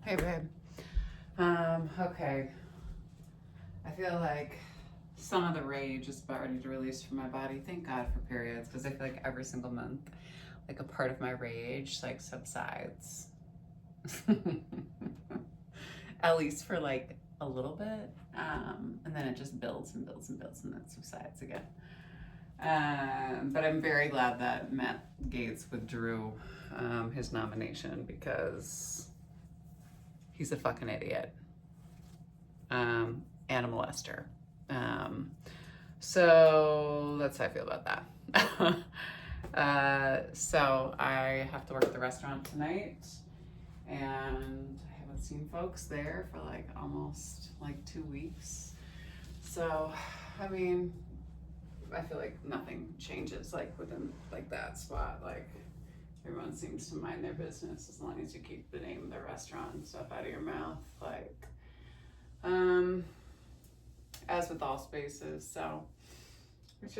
Hey, babe. Okay. I feel like some of the rage is about ready to release from my body. Thank God for periods, because I feel like every single month, like a part of my rage like subsides. At least for like a little bit. And then it just builds and builds and builds and then subsides again. But I'm very glad that Matt Gaetz withdrew his nomination because he's a fucking idiot. And a molester. So that's how I feel about that. So I have to work at the restaurant tonight, and I haven't seen folks there for like almost like 2 weeks. So, I mean, I feel like nothing changes like within like that spot. Like everyone seems to mind their business as long as you keep the name of the restaurant and stuff out of your mouth. Like, as with all spaces, so it's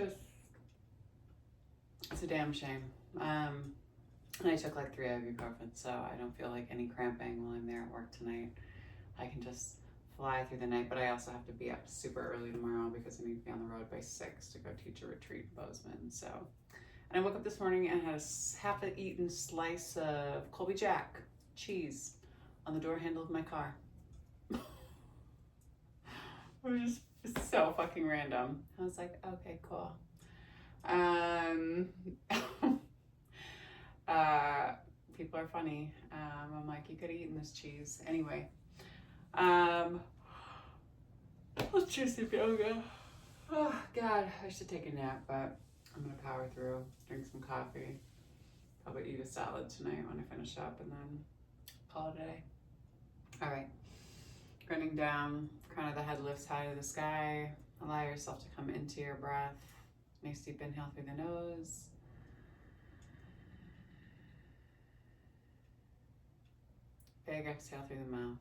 a damn shame. And I took like 3 ibuprofen, so I don't feel like any cramping while I'm there at work tonight. I can just fly through the night, but I also have to be up super early tomorrow because I need to be on the road by 6 to go teach a retreat in Bozeman. So, and I woke up this morning and had a half-eaten slice of Colby Jack cheese on the door handle of my car. It was just so fucking random. I was like, okay, cool. People are funny. I'm like, you could have eaten this cheese. Anyway. Let's do some yoga. Oh, God, I should take a nap, but I'm going to power through, drink some coffee, probably eat a salad tonight when I finish up, and then call it a day. All right. Running down, crown of the head lifts high to the sky. Allow yourself to come into your breath. Nice deep inhale through the nose. Big exhale through the mouth.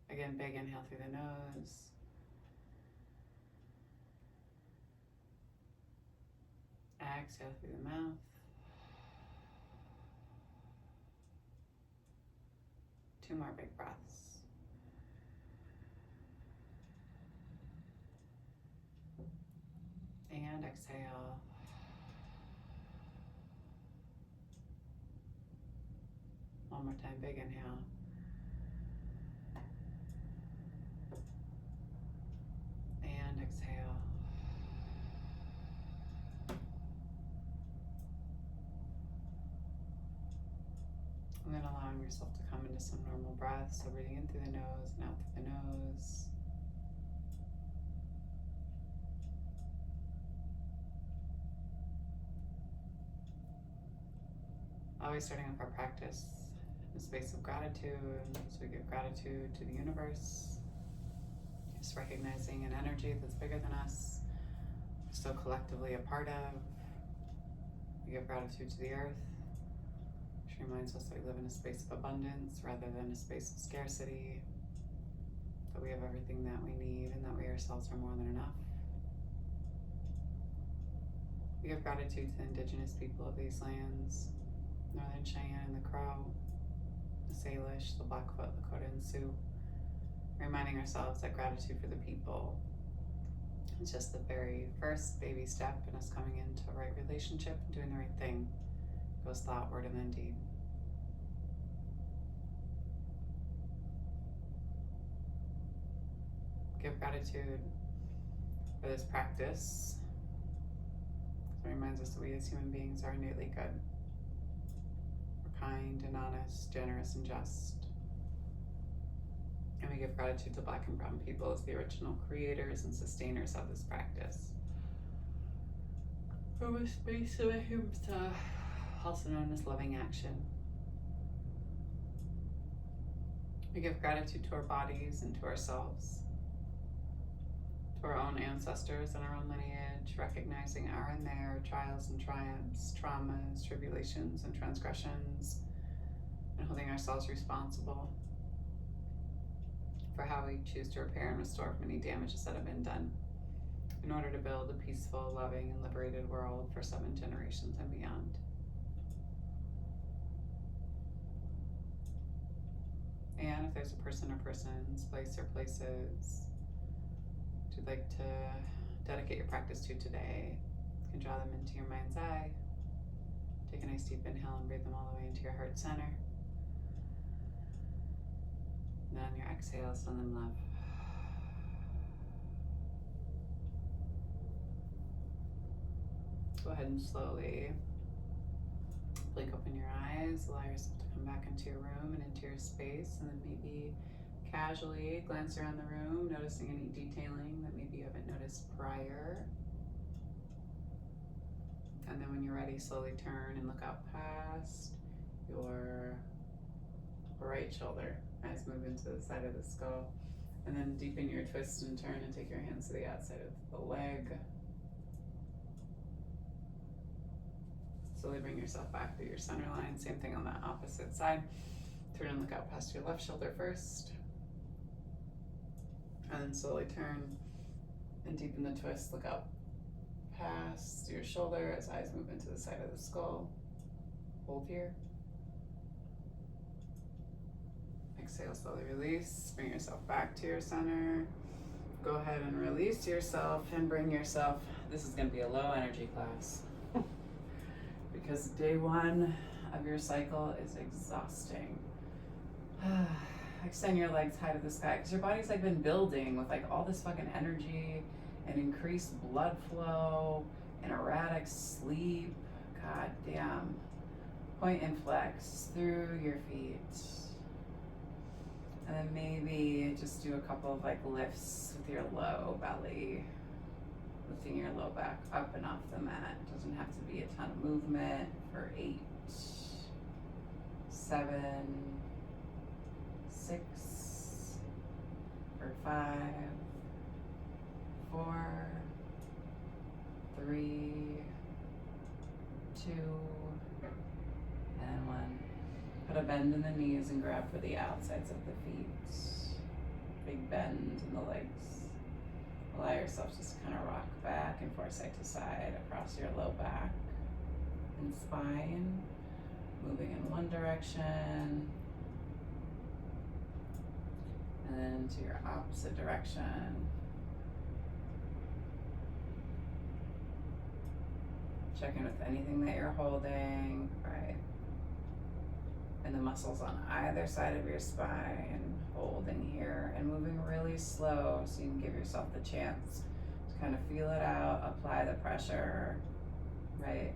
Again, big inhale through the nose. Exhale through the mouth. Two more big breaths. And exhale. One more time, big inhale. And exhale. And then allowing yourself to come into some normal breaths. So breathing in through the nose and out through the nose. Always starting off our practice in a space of gratitude. So we give gratitude to the universe. Just recognizing an energy that's bigger than us. We're still collectively a part of. We give gratitude to the earth, which reminds us that we live in a space of abundance rather than a space of scarcity. That we have everything that we need and that we ourselves are more than enough. We give gratitude to the indigenous people of these lands. Northern Cheyenne and the Crow, the Salish, the Blackfoot, Lakota, and Sioux. Reminding ourselves that gratitude for the people is just the very first baby step in us coming into a right relationship and doing the right thing. It goes thought, word, and then deed. Give gratitude for this practice. It reminds us that we as human beings are innately good. Kind and honest, generous and just. And we give gratitude to Black and Brown people as the original creators and sustainers of this practice. From a space of ahimsa, also known as loving action. We give gratitude to our bodies and to ourselves, to our own ancestors and our own lineage, recognizing our and their trials and triumphs, traumas, tribulations, and transgressions, and holding ourselves responsible for how we choose to repair and restore from any damages that have been done in order to build a peaceful, loving, and liberated world for 7 generations and beyond. again, if there's a person or persons, place or places you'd like to dedicate your practice to today, you can draw them into your mind's eye. Take a nice deep inhale and breathe them all the way into your heart center. And then on your exhale, send them love. Go ahead and slowly blink open your eyes, allow yourself to come back into your room and into your space, and then maybe casually glance around the room, noticing any detailing that maybe you haven't noticed prior. And then when you're ready, slowly turn and look out past your right shoulder. Eyes move into the side of the skull. And then deepen your twist and turn and take your hands to the outside of the leg. Slowly bring yourself back through your center line. Same thing on the opposite side. Turn and look out past your left shoulder first. And then slowly turn and deepen the twist. Look out past your shoulder as eyes move into the side of the skull. Hold here. Exhale, slowly release. Bring yourself back to your center. Go ahead and release yourself and bring yourself. This is going to be a low energy class because day one of your cycle is exhausting. Extend your legs high to the sky because your body's like been building with like all this fucking energy and increased blood flow and erratic sleep. God damn. Point and flex through your feet. And then maybe just do a couple of like lifts with your low belly. Lifting your low back up and off the mat. Doesn't have to be a ton of movement for 8, 7, 6, or 5, 4, 3, 2, and 1. Put a bend in the knees and grab for the outsides of the feet. Big bend in the legs. Allow yourself just to kind of rock back and forth side to side across your low back and spine. Moving in one direction. And then to your opposite direction. Check in with anything that you're holding, right? And the muscles on either side of your spine, holding here and moving really slow so you can give yourself the chance to kind of feel it out, apply the pressure, right?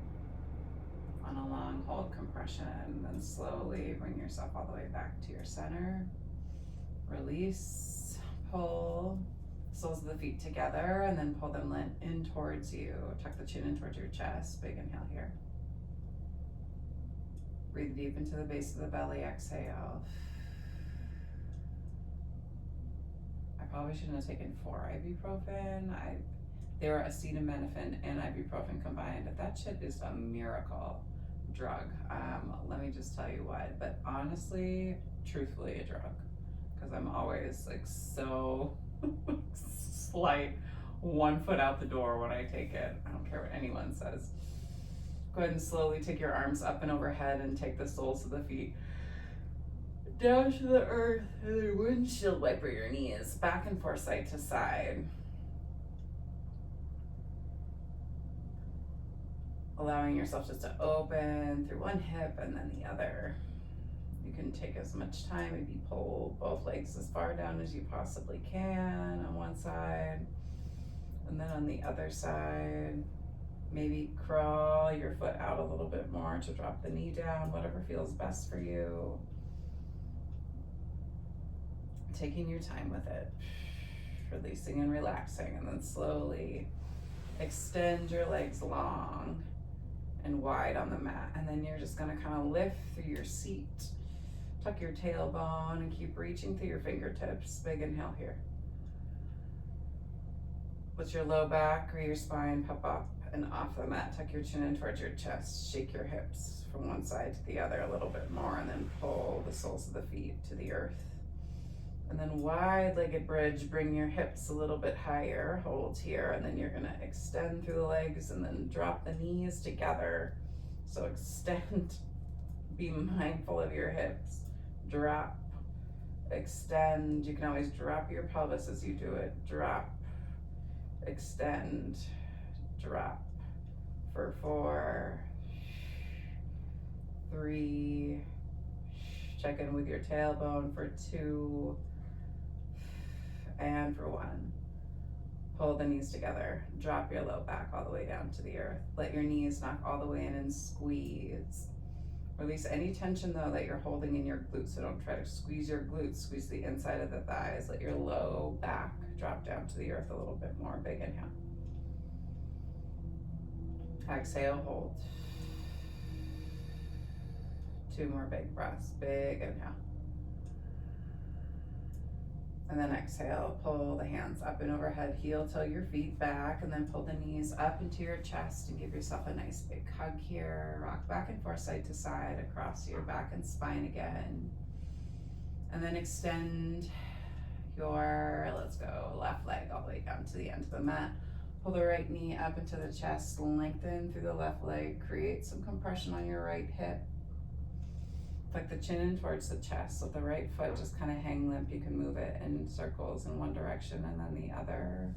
On a long hold compression, then slowly bring yourself all the way back to your center. Release, pull soles of the feet together and then pull them in towards you. Tuck the chin in towards your chest. Big inhale here. Breathe deep into the base of the belly, exhale. I probably shouldn't have taken 4 ibuprofen. They were acetaminophen and ibuprofen combined. That shit is a miracle drug. Let me just tell you what, but honestly, truthfully, a drug. Because I'm always like so slight, 1 foot out the door when I take it. I don't care what anyone says. Go ahead and slowly take your arms up and overhead and take the soles of the feet down to the earth and then windshield wiper your knees back and forth side to side. Allowing yourself just to open through one hip and then the other. You can take as much time, maybe pull both legs as far down as you possibly can on one side. And then on the other side, maybe crawl your foot out a little bit more to drop the knee down, whatever feels best for you. Taking your time with it, releasing and relaxing, and then slowly extend your legs long and wide on the mat. And then you're just gonna kind of lift through your seat. Tuck your tailbone and keep reaching through your fingertips. Big inhale here. Let your low back or your spine pop up and off the mat. Tuck your chin in towards your chest. Shake your hips from one side to the other a little bit more, and then pull the soles of the feet to the earth. And then wide-legged bridge, bring your hips a little bit higher. Hold here, and then you're gonna extend through the legs and then drop the knees together. So extend, be mindful of your hips. Drop, Extend. You can always drop your pelvis as you do it. Drop, extend, drop for 4, 3, check in with your tailbone for 2, and for 1. Pull the knees together. Drop your low back all the way down to the earth. Let your knees knock all the way in and squeeze. Release any tension though that you're holding in your glutes, so don't try to squeeze your glutes. Squeeze the inside of the thighs. Let your low back drop down to the earth a little bit more. Big inhale. Exhale, hold. 2 more big breaths. Big inhale. And then exhale, pull the hands up and overhead, heel toe your feet back, and then pull the knees up into your chest and give yourself a nice big hug here. Rock back and forth, side to side, across your back and spine again. And then extend your, let's go, left leg all the way down to the end of the mat. Pull the right knee up into the chest, lengthen through the left leg, create some compression on your right hip. Tuck the chin in towards the chest. Let the right foot just kind of hang limp. You can move it in circles in one direction and then the other.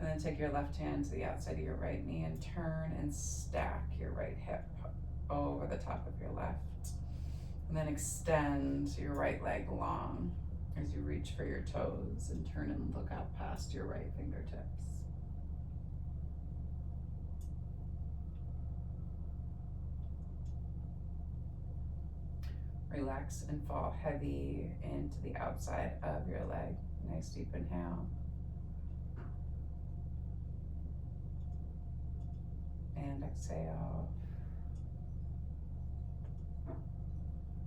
And then take your left hand to the outside of your right knee and turn and stack your right hip over the top of your left. And then extend your right leg long as you reach for your toes and turn and look out past your right fingertips. Relax and fall heavy into the outside of your leg. Nice deep inhale. And exhale.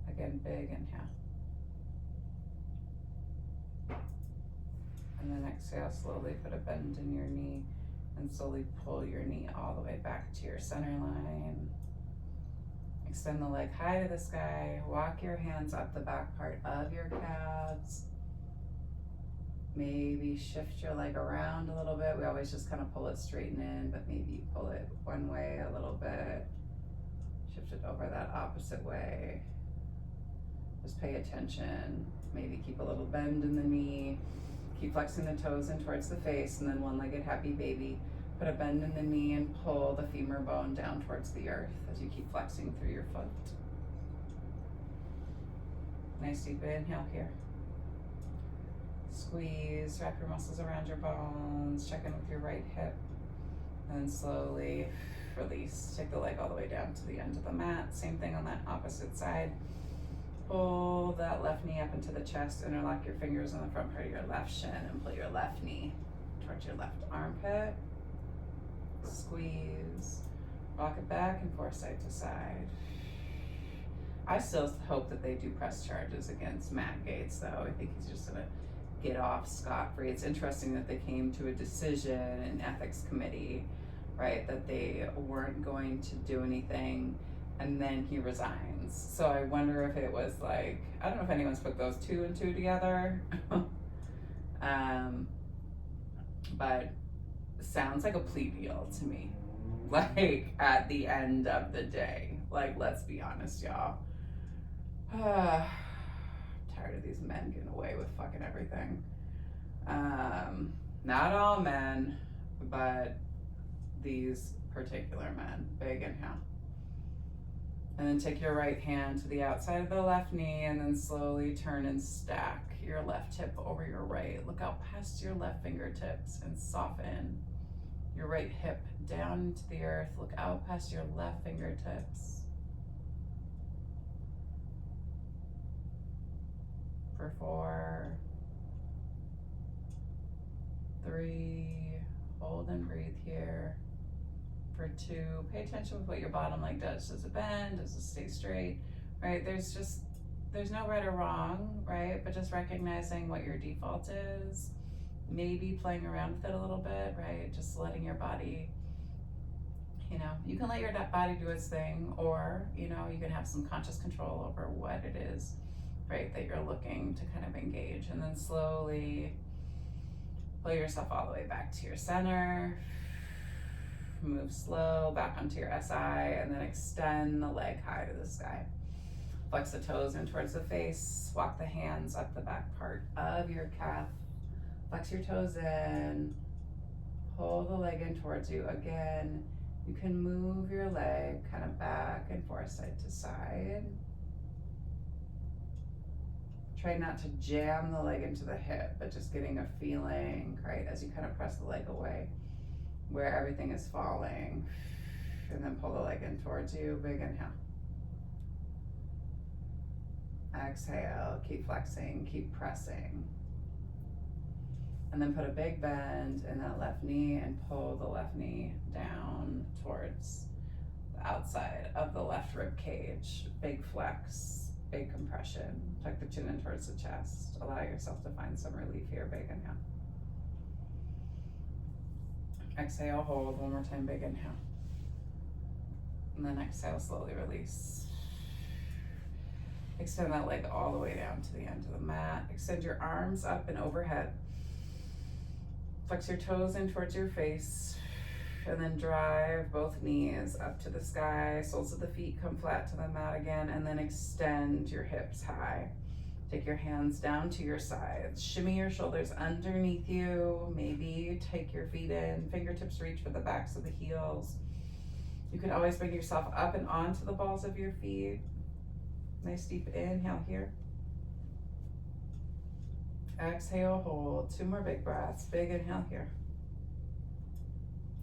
Again, big inhale. And then exhale, slowly put a bend in your knee and slowly pull your knee all the way back to your center line. Extend the leg high to the sky. Walk your hands up the back part of your calves. Maybe shift your leg around a little bit. We always just kind of pull it straight and in, but maybe you pull it one way a little bit. Shift it over that opposite way. Just pay attention. Maybe keep a little bend in the knee. Keep flexing the toes in towards the face, and then one-legged happy baby. Put a bend in the knee and pull the femur bone down towards the earth as you keep flexing through your foot. Nice deep inhale here. Squeeze, wrap your muscles around your bones, check in with your right hip, and then slowly release. Take the leg all the way down to the end of the mat. Same thing on that opposite side. Pull that left knee up into the chest, interlock your fingers on the front part of your left shin, and pull your left knee towards your left armpit. Squeeze, rock it back and forth side to side. I still hope that they do press charges against Matt Gaetz, though. I think he's just gonna get off scot-free. It's interesting that they came to a decision in ethics committee, right, that they weren't going to do anything, and then he resigns. So I wonder if it was like, I don't know if anyone's put those 2 and 2 together. But sounds like a plea deal to me. Like, at the end of the day. Like, let's be honest, y'all. Tired of these men getting away with fucking everything. Not all men, but these particular men. Big inhale. And then take your right hand to the outside of the left knee and then slowly turn and stack your left hip over your right. Look out past your left fingertips and soften your right hip down into the earth. Look out past your left fingertips. For 4, 3, hold and breathe here. For 2, pay attention with what your bottom leg does. Does it bend? Does it stay straight? Right? There's no right or wrong, right? But just recognizing what your default is, maybe playing around with it a little bit, right? Just letting your body, you can let your body do its thing, or, you can have some conscious control over what it is, right, that you're looking to kind of engage. And then slowly pull yourself all the way back to your center. Move slow back onto your SI, and then extend the leg high to the sky. Flex the toes in towards the face. Walk the hands up the back part of your calf. Flex your toes in. Pull the leg in towards you. Again, you can move your leg kind of back and forth, side to side. Try not to jam the leg into the hip, but just getting a feeling, right, as you kind of press the leg away, where everything is falling. And then pull the leg in towards you. Big inhale. Exhale, keep flexing, keep pressing. And then put a big bend in that left knee and pull the left knee down towards the outside of the left rib cage. Big flex, big compression. Tuck the chin in towards the chest. Allow yourself to find some relief here. Big inhale. Exhale, hold. One more time, big inhale. And then exhale, slowly release. Extend that leg all the way down to the end of the mat. Extend your arms up and overhead. Flex your toes in towards your face. And then drive both knees up to the sky. Soles of the feet come flat to the mat again. And then extend your hips high. Take your hands down to your sides. Shimmy your shoulders underneath you. Maybe take your feet in. Fingertips reach for the backs of the heels. You can always bring yourself up and onto the balls of your feet. Nice deep inhale here. Exhale, hold. 2 more big breaths. Big inhale here.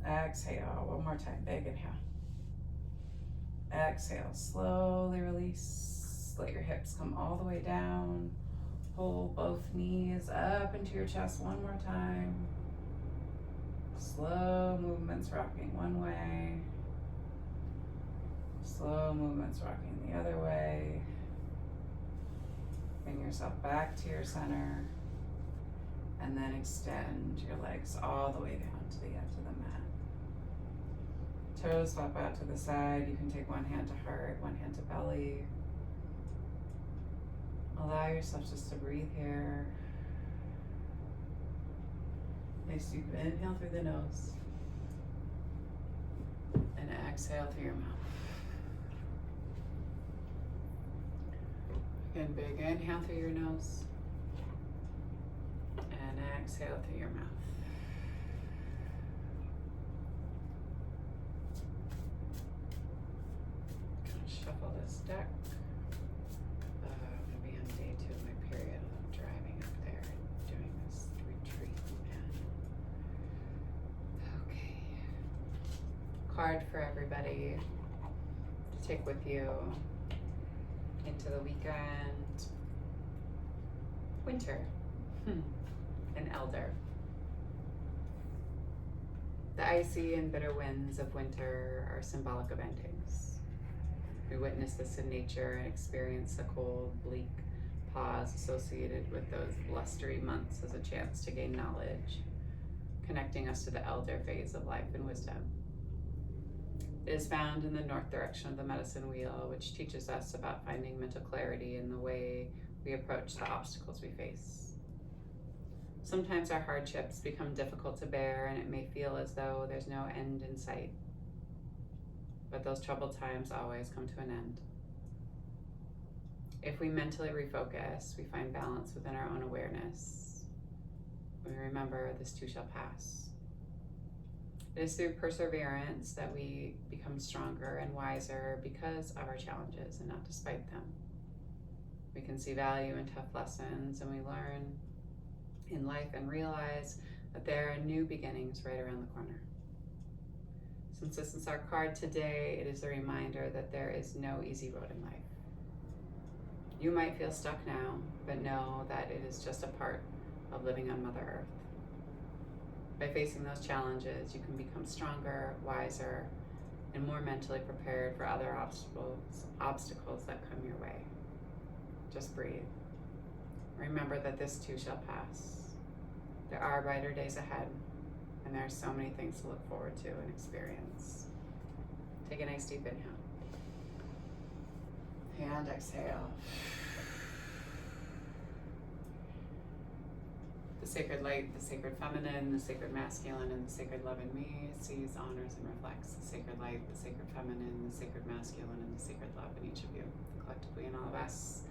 Exhale, one more time. Big inhale. Exhale, slowly release. Let your hips come all the way down. Pull both knees up into your chest one more time. Slow movements rocking one way. Slow movements rocking the other way. Bring yourself back to your center. And then extend your legs all the way down to the edge of the mat. Toes flap out to the side. You can take one hand to heart, one hand to belly. Allow yourself just to breathe here. Nice deep inhale through the nose. And exhale through your mouth. Again, big inhale through your nose. And exhale through your mouth. Gonna shuffle this deck. I'm gonna be on day 2 of my period. I'm driving up there and doing this retreat. Okay. Card for everybody to take with you into the weekend. Winter. An elder. The icy and bitter winds of winter are symbolic of endings. We witness this in nature and experience the cold, bleak pause associated with those blustery months as a chance to gain knowledge, connecting us to the elder phase of life and wisdom. It is found in the north direction of the medicine wheel, which teaches us about finding mental clarity in the way we approach the obstacles we face. Sometimes our hardships become difficult to bear, and it may feel as though there's no end in sight. But those troubled times always come to an end. If we mentally refocus, we find balance within our own awareness. We remember this too shall pass. It is through perseverance that we become stronger and wiser because of our challenges and not despite them. We can see value in tough lessons, and we learn in life and realize that there are new beginnings right around the corner. Since this is our card today, it is a reminder that there is no easy road in life. You might feel stuck now, but know that it is just a part of living on Mother Earth. By facing those challenges, you can become stronger, wiser, and more mentally prepared for other obstacles that come your way. Just breathe. Remember that this too shall pass. There are brighter days ahead, and there are so many things to look forward to and experience. Take a nice deep inhale. And exhale. The sacred light, the sacred feminine, the sacred masculine, and the sacred love in me sees, honors, and reflects the sacred light, the sacred feminine, the sacred masculine, and the sacred love in each of you. collectively in all of us.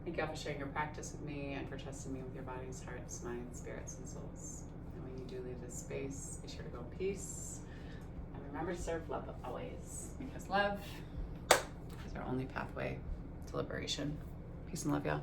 Thank you all for sharing your practice with me and for trusting me with your bodies, hearts, minds, spirits, and souls. And when you do leave this space, be sure to go in peace. And remember to serve love always, because love is our only pathway to liberation. Peace and love, y'all.